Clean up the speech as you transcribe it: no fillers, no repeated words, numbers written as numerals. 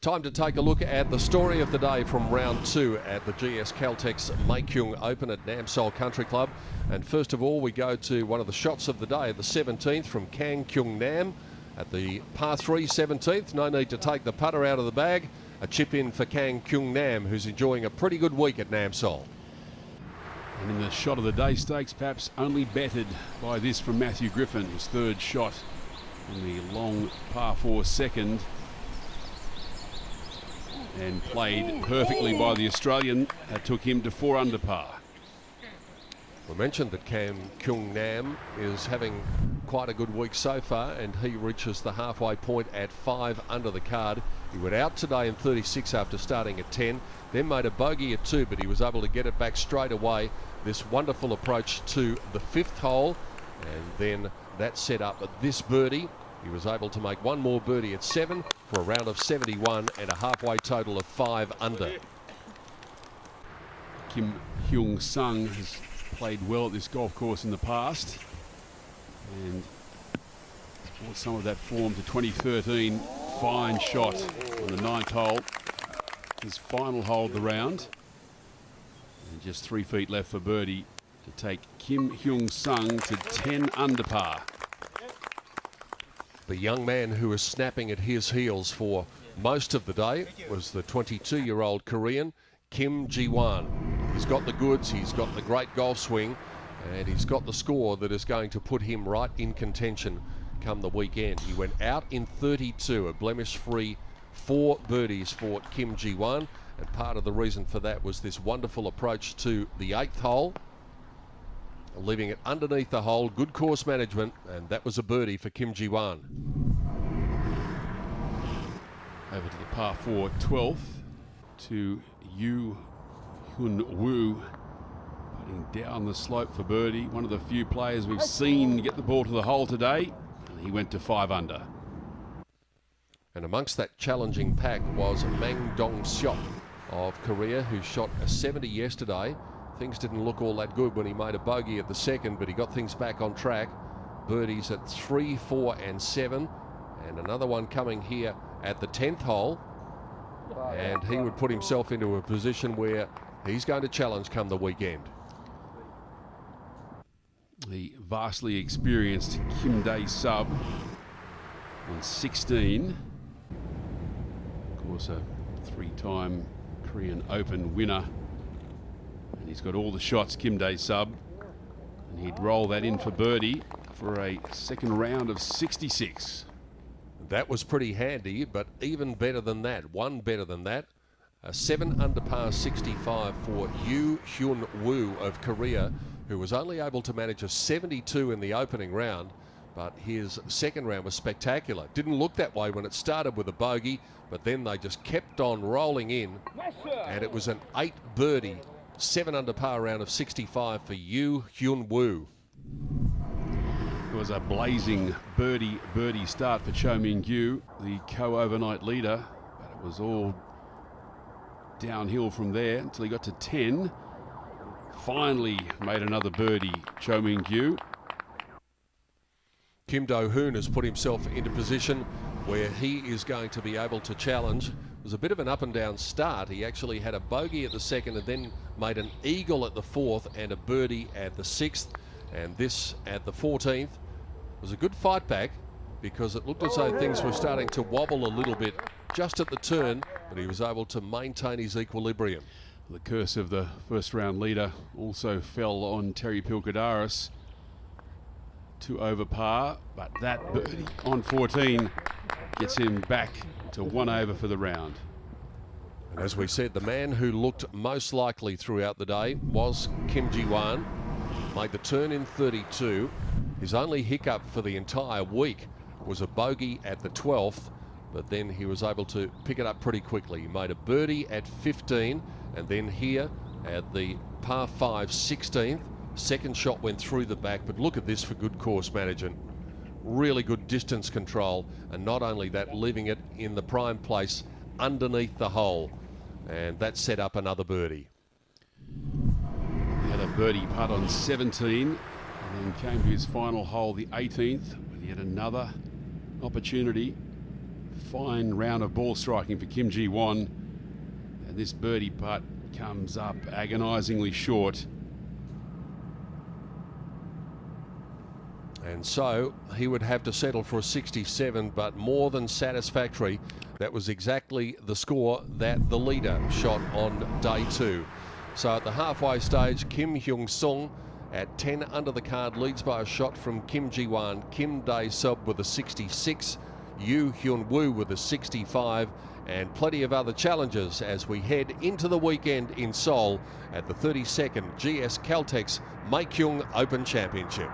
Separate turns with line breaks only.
Time to take a look at the story of the day from round 2 at the GS Caltex Maekyung Open at Namseoul Country Club. And first of all, we go to one of the shots of the day, the 17th from Kang Kyung Nam at the par 3 17th. No need to take the putter out of the bag. A chip in for Kang Kyung Nam, who's enjoying a pretty good week at Namseoul.
And in the shot of the day stakes, perhaps only bettered by this from Matthew Griffin, his third shot in the long par 4 second. And played perfectly by the Australian. That took him to 4 under par.
We mentioned that Kang Kyung Nam is having quite a good week so far, and he reaches the halfway point at 5 under the card. He went out today in 36 after starting at 10, then made a bogey at 2, but he was able to get it back straight away. This wonderful approach to the 5th hole, and then that set up this birdie. He was able to make one more birdie at 7 for a round of 71 and a halfway total of 5 under.
Kim Hyung-sung has played well at this golf course in the past and brought some of that form to 2013. Fine shot on the 9th hole. His final hole of the round. And just 3 feet left for birdie to take Kim Hyung-sung to 10 under par.
The young man who was snapping at his heels for most of the day was the 22-year-old Korean, Kim Ji-won. He's got the goods, he's got the great golf swing, and he's got the score that is going to put him right in contention come the weekend. He went out in 32, a blemish-free 4 birdies for Kim Ji-won, and part of the reason for that was this wonderful approach to the 8th hole, leaving it underneath the hole. Good course management, and that was a birdie for Kim Ji-won.
Over to the par 4 12th to Yoo Hyun Woo, putting down the slope for birdie. One of the few players we've seen get the ball to the hole today, and he went to 5 under.
And amongst that challenging pack was Mang Dong-seok of Korea, who shot a 70 yesterday. Things didn't look all that good when he made a bogey at the 2nd, but he got things back on track. Birdies at 3, 4 and 7, and another one coming here at the 10th hole, and he would put himself into a position where he's going to challenge come the weekend.
The vastly experienced Kim Dae-sub on 16. Of course, a 3-time Korean Open winner. And he's got all the shots, Kim Dae-sub. And he'd roll that in for birdie for a second round of 66.
That was pretty handy, but even better than that, one better than that, a 7 under par 65 for Yoo Hyun Woo of Korea, who was only able to manage a 72 in the opening round, but his second round was spectacular. Didn't look that way when it started with a bogey, but then they just kept on rolling in, and it was an 8 birdie, 7 under par round of 65 for Yoo Hyun Woo.
It was a blazing birdie start for Cho Min-gyu, the co-overnight leader, but it was all downhill from there until he got to 10. Finally made another birdie, Cho Min-gyu.
Kim Do-hoon has put himself into position where he is going to be able to challenge. It was a bit of an up and down start. He actually had a bogey at the 2nd and then made an eagle at the 4th and a birdie at the 6th. And this at the 14th was a good fight back, because it looked as though things were starting to wobble a little bit just at the turn, but he was able to maintain his equilibrium.
The curse of the first round leader also fell on Terry Pilkadaris. 2 over par, but that birdie on 14 gets him back to 1 over for the round.
And as we said, the man who looked most likely throughout the day was Kim Ji-won. Made the turn in 32. His only hiccup for the entire week was a bogey at the 12th, but then he was able to pick it up pretty quickly. He made a birdie at 15, and then here at the par 5 16th, second shot went through the back, but look at this for good course management. Really good distance control, and not only that, leaving it in the prime place underneath the hole, and that set up another birdie.
He had a birdie putt on 17, and then came to his final hole, the 18th, with yet another opportunity Fine round of ball striking for Kim Ji-won. And this birdie putt comes up agonisingly short.
And so he would have to settle for a 67, but more than satisfactory. That was exactly the score that the leader shot on day 2. So at the halfway stage, Kim Hyung-sung at 10 under the card leads by a shot from Kim Ji-won. Kim Dae-sub with a 66, Yoo Hyun-woo with a 65, and plenty of other challenges as we head into the weekend in Seoul at the 32nd GS Caltex Maekyung Open Championship.